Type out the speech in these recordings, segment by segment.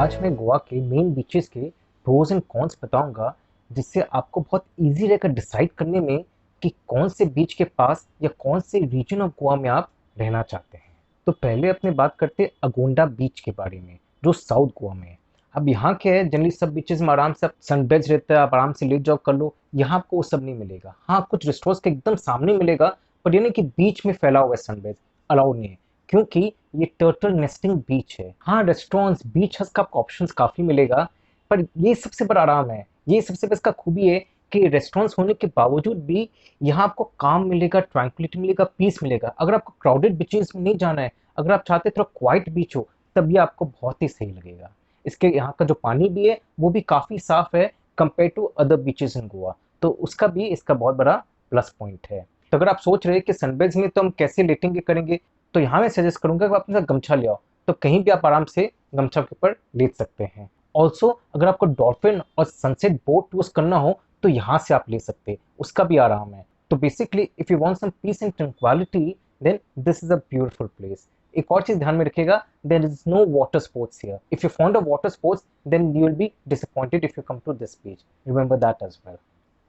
आज मैं गोवा के मेन बीचेस के प्रोज एंड कॉन्स बताऊंगा, जिससे आपको बहुत इजी रहेगा डिसाइड करने में कि कौन से बीच के पास या कौन से रीजन ऑफ गोवा में आप रहना चाहते हैं। तो पहले अपने बात करते हैं अगोंडा बीच के बारे में, जो साउथ गोवा में है। अब यहाँ क्या है, जनरली सब बीचेस में आराम से सनबेड रहता है, आप आराम से लेट जाओ कर लो। यहाँ आपको वो सब नहीं मिलेगा। हाँ, कुछ रेस्टोरेंट्स के एकदम सामने मिलेगा, पर यानी कि बीच में फैला हुआ है सनबेड अलाउड नहीं है, क्योंकि ये टर्टल नेस्टिंग बीच है। हाँ, रेस्टोरेंट्स बीच हज का आपको ऑप्शंस काफ़ी मिलेगा, पर ये सबसे बड़ा आराम है, ये सबसे बड़ा इसका खूबी है कि रेस्टोरेंट्स होने के बावजूद भी यहाँ आपको काम मिलेगा, ट्रैंक्विलिटी मिलेगा, पीस मिलेगा। अगर आपको क्राउडेड बीचेस में नहीं जाना है, अगर आप चाहते थोड़ा क्वाइट बीच हो, तब ये आपको बहुत ही सही लगेगा। इसके यहाँ का जो पानी भी है वो भी काफ़ी साफ है compare to other beaches in Goa, तो उसका भी इसका बहुत बड़ा प्लस पॉइंट है। तो अगर आप सोच रहे हैं कि सनबेड्स में तो हम कैसे लेटेंगे करेंगे, तो यहाँ मैं सजेस्ट करूंगा कि आप अपने साथ गमछा ले आओ, तो कहीं भी आप आराम से गमछा के ऊपर लेट सकते हैं। ऑल्सो अगर आपको डॉल्फिन और सनसेट बोट टूर्स करना हो तो यहाँ से आप ले सकते हैं, उसका भी आराम है। तो basically if you want some peace and tranquillity, then this is a beautiful place. एक और चीज ध्यान में रखिएगा, there is no water sports here. If you found a water sports, then you will be disappointed if you come to this beach, remember that as well.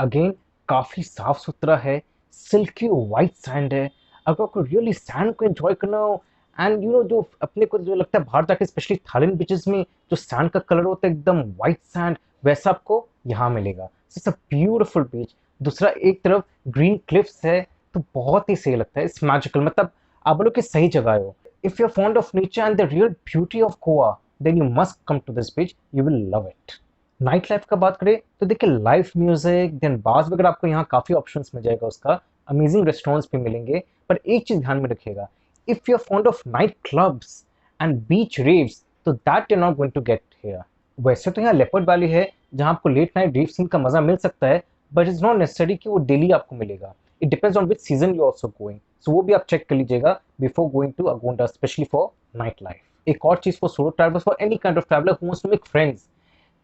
Again काफी साफ सुथरा है, सिल्की वाइट सैंड है। अगर आपको really sand को enjoy करना हो, एंड यू नो जो अपने को जो लगता है बाहर जाके स्पेशली थाईलैंड बीचेस में जो सैंड का कलर होता है एकदम वाइट सैंड, वैसा आपको यहाँ मिलेगा। इट्स अ ब्यूटीफुल बीच। दूसरा एक तरफ ग्रीन क्लिफ्स है, तो बहुत ही सही लगता है। इट्स मैजिकल, मतलब आप बोलो कि सही जगह हो। If you are fond of nature and the real beauty of Goa, then you must come to this beach, you will love it. Night life का बात करें तो देखिए, लाइव म्यूजिक देन बार्स वगैरह आपको यहाँ काफ़ी ऑप्शंस मिल जाएगा, उसका अमेजिंग रेस्टोरेंट्स भी मिलेंगे। पर एक चीज़ ध्यान में रखिएगा, if you are fond of night clubs and beach raves, तो that you not going to get here. वैसे तो यहाँ लेपर्ड वैली है जहाँ आपको लेट नाइट रेव सीन का मजा मिल सकता है, बट इट्स नॉट नेसेसरी कि वो डेली आपको मिलेगा। It depends on which season you also going, so वो भी आप चेक कर लीजिएगा before going to Agonda, specially for night life. एक और चीज़ for solo travellers, for any kind of traveller who wants to make friends,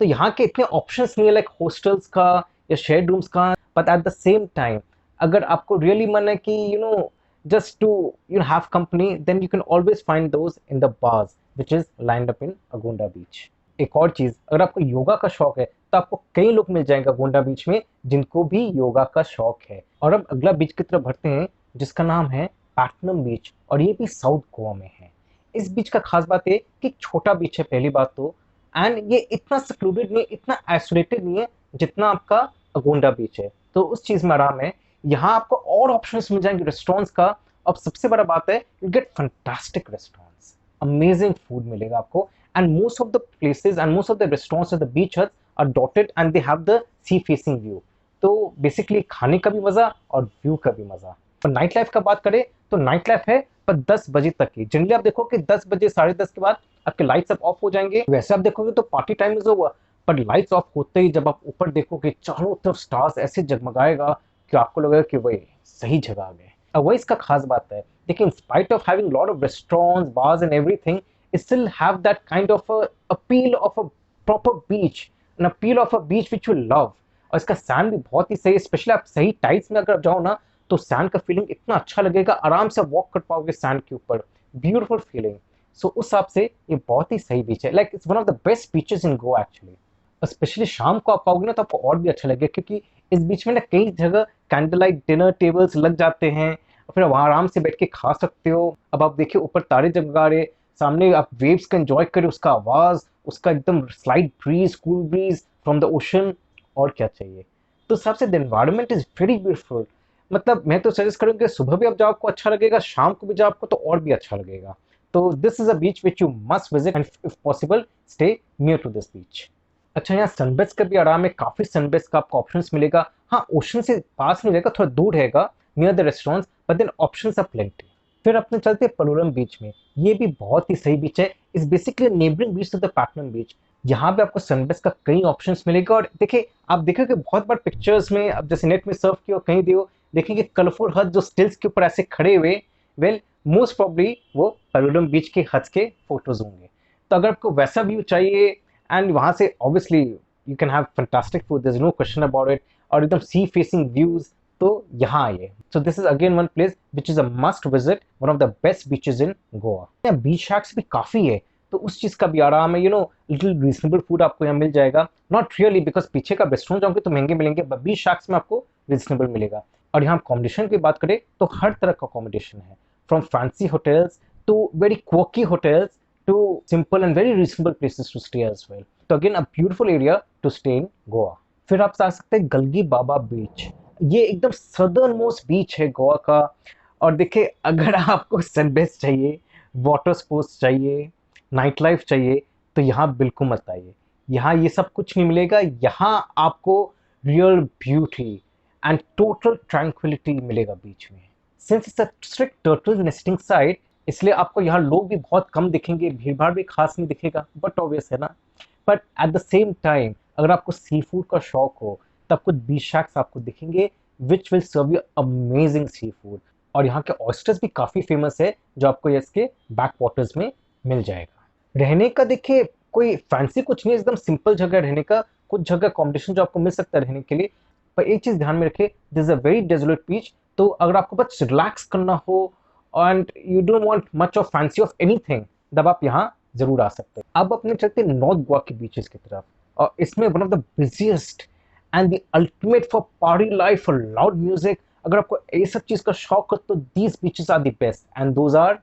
तो यहाँ के इतने ऑप्शंस नहीं है लाइक हॉस्टल्स का या शेयर्ड रूम्स का। But at the same time, अगर आपको रियली मन है कि you know just to have company, then you can always find those in the bars which is lined up in Agonda beach. एक और चीज़, अगर आपको योगा का शौक है तो आपको कई लोग मिल जाएंगे अगोंडा बीच में जिनको भी योगा का शौक है। और अब अगला बीच की तरफ बढ़ते हैं, जिसका नाम है पैटनम बीच, और ये भी साउथ गोवा में है। इस बीच का खास बात है कि छोटा बीच है पहली बात तो, एंड ये इतना सिक्लूडेड नहीं, इतना आइसोलेटेड नहीं है जितना आपका अगोंडा बीच है, तो उस चीज़ में आराम है। यहाँ आपको और ऑप्शंस मिल जाएंगे रेस्टोरेंट्स का। अब सबसे बड़ा बात है, you get fantastic restaurants, amazing food मिलेगा आपको, and most of the places and most of the restaurants at the beach huts are dotted and they have the sea facing view. तो बेसिकली खाने का भी मजा और व्यू का भी मजा। और नाइट लाइफ का बात करें तो नाइट लाइफ है पर 10 बजे तक की। जनरली आप देखो कि 10 बजे 10:30 के बाद आपके लाइट्स सब ऑफ हो जाएंगे। वैसे आप देखोगे तो पार्टी टाइम इज ओवर, पर लाइट्स ऑफ होते ही जब आप ऊपर देखोगे चारों तरफ स्टार्स ऐसे जगमगाएगा कि आपको लगेगा कि वही सही जगह आ गए। अब वही इसका खास बात है। देखिए, in spite of having lot of restaurants, bars and everything, it still have that kind of a appeal of a proper beach, an appeal of a beach which you love। और इसका सैंड भी बहुत ही सही है, specially आप सही tides में अगर जाओ ना, तो सैंड का फीलिंग इतना अच्छा लगेगा, आराम से वॉक कर पाओगे सैंड के ऊपर, ब्यूटीफुल फीलिंग। सो उस हिसाब से ये बहुत ही सही बीच है, like it's one of the best beaches in Goa actually. और स्पेशली शाम को आप पाओगे ना तो आपको और भी अच्छा लगेगा, क्योंकि इस बीच में ना कई जगह कैंडल लाइट डिनर टेबल्स लग जाते हैं, और फिर वहाँ आराम से बैठ के खा सकते हो। अब आप देखिए ऊपर तारे जगमगा रहे, सामने आप वेव्स का एंजॉय करें, उसका आवाज, उसका एकदम slight breeze, cool breeze from the ocean, और क्या चाहिए। तो हिसाब से the environment is very beautiful. मतलब मैं तो सजेस्ट करूँगा कि सुबह भी आप जाओ आपको अच्छा लगेगा, शाम को भी जाओ आपको तो और भी अच्छा लगेगा। तो this is a beach which you must visit and if possible stay near to this beach. अच्छा, यहाँ सनबेड्स का भी आराम है, काफी सनबेड्स का आपको ऑप्शंस मिलेगा। हाँ, ओशन से पास नहीं रहेगा, थोड़ा दूर रहेगा near the restaurants, but then options are plenty. फिर अपने चलते हैं पलोरम बीच में। ये भी बहुत ही सही बीच है, is basically neighbouring beach to the Patnem beach. यहाँ पे आपको सनबेड्स का कई ऑप्शंस मिलेगा। और देखिए, आप देखोगे बहुत बार पिक्चर्स में, अब जैसे नेट में सर्फ किया कहीं दियो, देखेंगे कलरफुल हट जो स्टिल्स के ऊपर ऐसे खड़े हुए, वेल मोस्ट प्रॉब्ली वो पलोरम बीच के हट्स के फोटोज होंगे। तो अगर आपको वैसा व्यू चाहिए, एंड वहाँ से obviously you can have fantastic food, there is no question about it, और एकदम सी फेसिंग व्यूज, तो यहाँ आइए। So this is again one place which is a must visit, one of the best beaches in Goa. यहाँ beach shacks भी काफी है, तो उस चीज़ का भी आराम है, लिटिल रीजनेबल फूड आपको यहाँ मिल जाएगा। नॉट रियली, बिकॉज पीछे का रेस्टोरेंट जाओगे तो महंगे मिलेंगे, बट बीच शैक्स में आपको रीजनेबल मिलेगा। और यहाँ अकोमोडेशन की बात करें तो हर तरह का अकोमोडेशन है, from fancy hotels to very क्वोकी hotels to simple and very reasonable places to stay as well. तो again a beautiful area to stay in Goa. फिर आप आ सकते हैं गलगी बाबा बीच। ये एकदम सदर्न मोस्ट बीच है गोवा का। और देखिए, अगर आपको सनबेस चाहिए, वाटर स्पोर्ट्स चाहिए, नाइट लाइफ चाहिए, तो यहाँ बिल्कुल मत आइए। यहाँ ये सब कुछ नहीं मिलेगा। यहाँ आपको real beauty and total tranquillity मिलेगा बीच में। Since it's a strict turtle nesting site, इसलिए आपको यहाँ लोग भी बहुत कम दिखेंगे, भीड़ भाड़ भी खास नहीं दिखेगा, बट ऑब्वियस है ना। But at the same time अगर आपको सी फूड का शौक हो, तब कुछ बीच शैक्स आपको दिखेंगे which will serve you amazing sea food. और यहाँ के ऑयस्टर्स भी काफ़ी फेमस है, जो आपको इसके बैक वाटर्स में मिल जाएगा। रहने का देखिए कोई फैंसी कुछ नहीं है, एकदम सिंपल जगह रहने का। कुछ जगह कॉम्बिनेशन जो आपको मिल सकता है रहने के लिए, पर एक चीज़ ध्यान में रखिए, this is a very desolate beach. तो अगर आपको बस रिलैक्स करना हो and you don't want much of fancy of anything, तब आप यहाँ जरूर आ सकते हैं। अब अपने चलते नॉर्थ गोवा के बीचेस की तरफ, और इसमें one of the busiest and the ultimate for party life और लाउड म्यूजिक। अगर आपको ये सब चीज़ का शौक हो तो these beaches are the best, and those are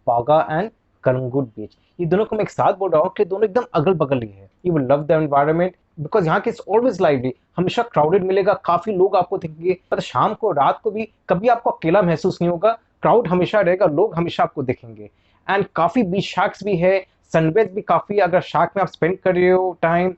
Baga and Calangute beach. ये दोनों को मैं एक साथ बोल रहा हूँ कि दोनों एकदम अगल बगल ही है। You will love the environment because यहाँ के ऑलवेज लाइवली, हमेशा क्राउडेड मिलेगा, काफी लोग आपको दिखेंगे। मतलब शाम को रात को भी कभी आपको अकेला महसूस नहीं होगा, क्राउड हमेशा रहेगा, लोग हमेशा आपको दिखेंगे। एंड काफी बीच शैक्स भी है, सनबेज भी काफी, अगर शार्क में आप स्पेंड कर रहे हो टाइम,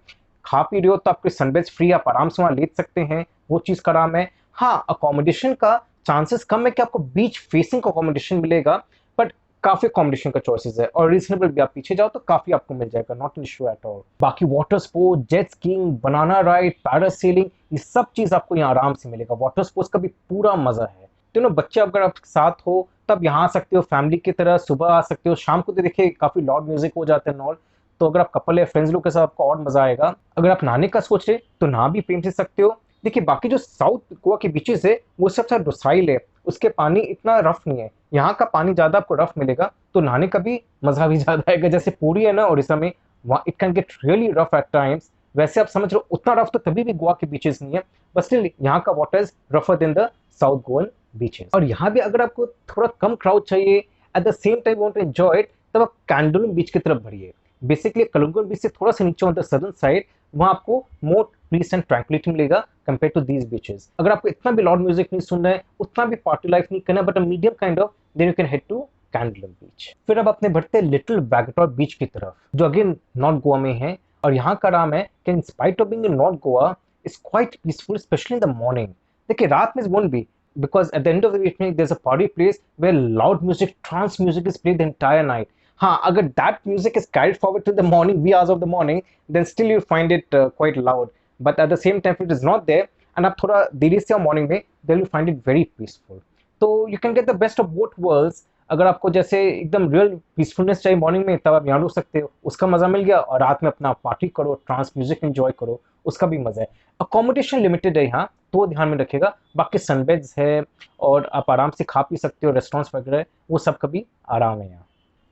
खा पी रहे हो, तो आपके सनबेज फ्री आप आराम से वहाँ ले सकते हैं, वो चीज का आराम है। हाँ, अकोमोडेशन का चांसेस कम है कि आपको बीच फेसिंग अकोमोडेशन मिलेगा, बट काफी अकोमोडेशन का चॉइसेस है, और रीजनेबल भी। आप पीछे जाओ तो काफी आपको मिल जाएगा, not an issue at all. बाकी water sport, jet skiing, banana ride, parasailing, ये सब चीज आपको यहाँ आराम से मिलेगा। वाटर स्पोर्ट्स का भी पूरा मजा है। बच्चे अगर आप साथ हो तब यहाँ आ सकते हो, फैमिली की तरह सुबह आ सकते हो। शाम को तो देखिए काफी लाउड म्यूजिक हो जाते हैं नॉल, तो अगर आप कपल या फ्रेंड्स लोग के साथ आपको और मजा आएगा। अगर आप नहाने का सोच रहे तो नहा भी प्रेम से सकते हो। देखिए, बाकी जो साउथ गोवा के बीचेस है वो सबसे डोसाइल है, उसके पानी इतना रफ नहीं है। यहाँ का पानी ज्यादा आपको रफ मिलेगा, तो नहाने का भी मजा भी ज्यादा आएगा। जैसे पूरी है ना उड़ीसा में, वहाँ it can get really rough at times. वैसे आप समझ रहे हो उतना रफ तो तभी भी गोवा के बीचेस नहीं है, बट स्टिल यहाँ का वाटर इज रफर than the south Goan beaches. और यहाँ भी अगर आपको थोड़ा कम क्राउड चाहिए, at the same time want to enjoy it, तब आप कैंडोलिम बीच की तरफ बढ़िए। बेसिकली कलंगुट बीच से थोड़ा सा नीचे ऑन द सदर्न साइड, वहाँ आपको मोर पीस एंड ट्रैंक्विलिटी मिलेगा कंपेयर टू दीज बीचेस। अगर आपको इतना भी लाउड म्यूजिक नहीं सुनना है, उतना भी पार्टी लाइफ नहीं करना, but a medium kind of, then you can head to Candolim beach. फिर अब अपने बढ़ते हैं लिटिल वैगटॉर बीच की तरफ, जो अगेन नॉर्थ गोवा में है। और यहाँ का नाम है कि in spite of being in north Goa is quite peaceful, specially in the morning. देखिए, रात में won't be, because at the end of the evening there's a party place where loud music, trance music is played the entire night. हाँ, अगर that music is carried forward to the morning, wee hours of the morning, then still you find it quite loud. But at the same time, if it is not there, and आप थोड़ा देरी से morning में, then you find it very peaceful. तो you can get the best of both worlds. अगर आपको जैसे एकदम रियल पीसफुलनेस चाहिए मॉर्निंग में, तब आप यहाँ रुक सकते हो, उसका मजा मिल गया। और रात में अपना पार्टी करो, ट्रांस म्यूजिक एंजॉय करो, उसका भी मजा है। अकोमोडेशन लिमिटेड है यहाँ, तो ध्यान में रखेगा। बाकी सनबेड्स है और आप आराम से खा पी सकते हो, रेस्टोरेंट्स वगैरह, वो सब का भी आराम है यहाँ।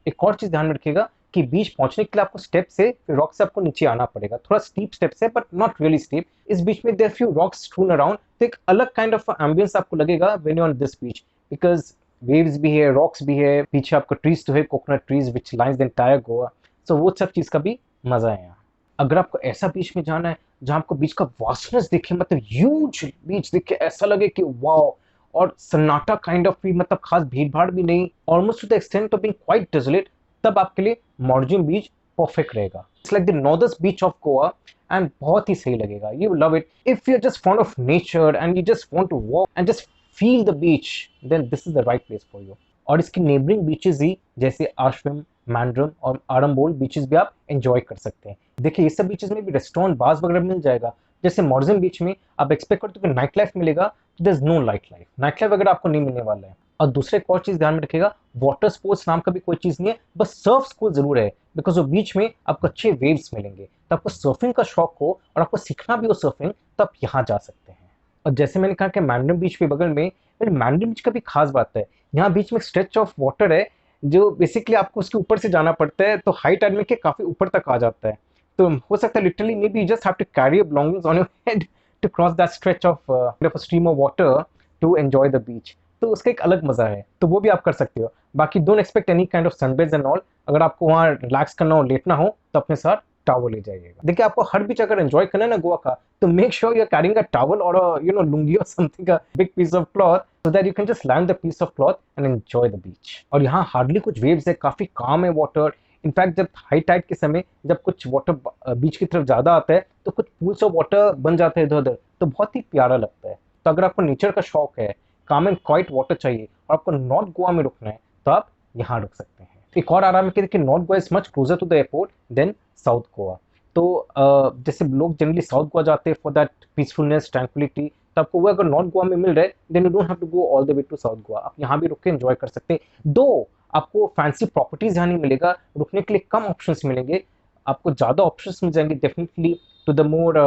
एक और चीज़ ध्यान में रखिएगा कि बीच पहुंचने के लिए आपको स्टेप से, फिर रॉक से आपको नीचे आना पड़ेगा। थोड़ा स्टीप स्टेप्स है, बट नॉट रियली स्टीप। इस बीच में देयर फ्यू रॉक्स स्ट्रून अराउंड, तो एक अलग काइंड ऑफ एम्बियंस आपको लगेगा when you on this beach, because waves भी है, रॉक्स भी है, पीछे आपको ट्रीज तो है, coconut trees which lines the entire Goa. सो वो सब चीज़ का भी मजा है यहाँ। अगर आपको ऐसा बीच में जाना है जहाँ आपको बीच का वास्टनेस दिखे, मतलब ह्यूज बीच दिखे, ऐसा लगे कि वाओ, और सन्नाटा काइंड ऑफ भी, मतलब खास भीड़ भाड़ भी नहीं, almost to the extent of being quite desolate, तब आपके लिए मॉर्जिन बीच परफेक्ट रहेगा। It's like the northern beach of Goa, and बहुत ही सही लगेगा। You love it if you are just fond of nature and you just want to walk and just feel the beach, then this is the right place for you. और इसकी neighbouring beaches ही जैसे आश्रम, मैंड्रम और Arambol beaches भी आप enjoy कर सकते हैं। देखिए, ये सब बीचेस में भी रेस्टोरेंट, बार्स वगैरह मिल जाएगा। जैसे मॉर्जिन बीच में आप एक्सपेक्ट करते हो कि नाइट लाइफ मिलेगा, तो there is no night life वगैरह आपको नहीं मिलने वाला है। और दूसरे एक और चीज़ ध्यान में रखिएगा, वाटर स्पोर्ट्स नाम का भी कोई चीज़ नहीं है, बस सर्फ स्कूल जरूर है, बिकॉज वो बीच में आपको अच्छे वेव्स मिलेंगे। तो आपको सर्फिंग का शौक हो और आपको सीखना भी हो सर्फिंग, तो आप यहाँ जा सकते हैं। और जैसे मैंने कहा कि मैंड्रम बीच के बगल में, मैंड्रम बीच का भी खास बात है, यहाँ बीच में स्ट्रेच ऑफ वाटर है जो बेसिकली आपको उसके ऊपर से जाना पड़ता है, तो हाई टाइड में के काफ़ी ऊपर तक आ जाता है। तो हो सकता है literally maybe just have to carry your belongings on your head to cross that stretch of stream of water to enjoy the beach. तो उसका एक अलग मजा है, तो वो भी आप कर सकते हो। बाकी don't expect any kind of sunbeds and all. अगर आपको वहाँ रिलैक्स करना हो, लेटना हो, तो अपने साथ टॉवल ले जाइएगा। देखिए, आपको हर बीच अगर एंजॉय करना है ना गोवा का, तो make sure you are carrying a towel और लुंगी और something, a big piece of cloth, so that you can just land the piece of cloth and enjoy the beach। और यहाँ हार्डली कुछ वेव्स है, काफी काम है वाटर। इनफैक्ट जब हाई टाइड के समय जब कुछ वाटर बीच की तरफ ज्यादा आता है, तो कुछ पूल्स ऑफ वाटर बन जाते हैं इधर उधर, तो बहुत ही प्यारा लगता है। तो अगर आपको नेचर का शौक है, काम एंड क्वाइट वाटर चाहिए, और आपको नॉर्थ गोवा में रुकना है, तो आप यहाँ रुक सकते हैं। एक और आराम है कि north Goa is much closer to the airport then south Goa. तो जैसे लोग जनरली साउथ गोवा जाते हैं फॉर दैट पीसफुलनेस, ट्रैंक्विलिटी, तो आपको वो अगर नॉर्थ गोवा में मिल रहा है, then you don't have to go all the way to south Goa. आप यहाँ भी रुक के एंजॉय कर सकते हैं। दो आपको फैंसी प्रॉपर्टीज यहाँ नहीं मिलेगा, रुकने के लिए कम ऑप्शंस मिलेंगे, आपको ज़्यादा ऑप्शंस मिल जाएंगे definitely to the more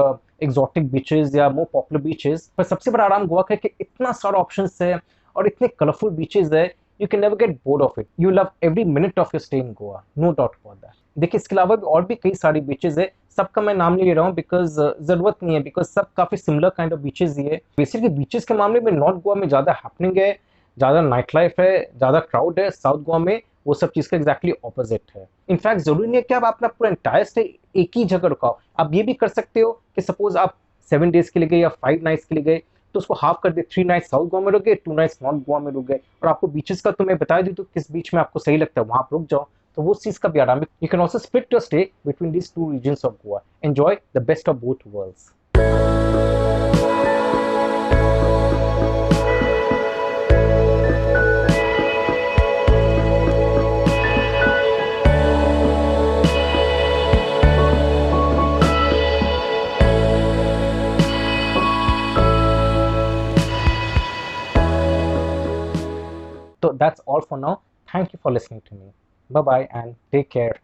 exotic beaches या मोर पॉपुलर बीचेस। पर सबसे बड़ा आराम गोवा का है कि इतना सारा ऑप्शंस है और इतने कलरफुल बीचेस है, you can never get bored of it. You love every minute of your stay in Goa, no doubt about that. देखिए, इसके अलावा भी और भी कई सारी बीचेस है, सबका मैं नाम नहीं ले रहा हूँ बिकॉज जरूरत नहीं है, बिकॉज सब काफी सिमिलर काइंड ऑफ बीचेस ही है। बेसिकली बीचेस के मामले में नॉर्थ गोवा में ज्यादा हैपनिंग है, ज्यादा नाइट लाइफ है, ज्यादा क्राउड है। साउथ गोवा में वो सब चीज का एग्जैक्टली ऑपोजिट है। इनफैक्ट जरूरी नहीं है कि आप अपना पूरा एंटायर स्टे एक ही जगह रुकाओ। आप ये भी कर सकते हो कि सपोज आप 7 days के लिए गए या 5 nights के लिए गए, तो उसको हाफ कर दे, 3 nights साउथ गोवा में रुक गए, 2 nights नॉर्थ गोवा में रुक गए। और आपको बीचेस का तो मैं बता दी, तो किस बीच में आपको सही लगता है वहां आप रुक जाओ, तो वो चीज का भी आराम है। You can also split your stay between these 2 regions of Goa, enjoy the best of both worlds. So that's all for now. Thank you for listening to me. Bye bye and take care.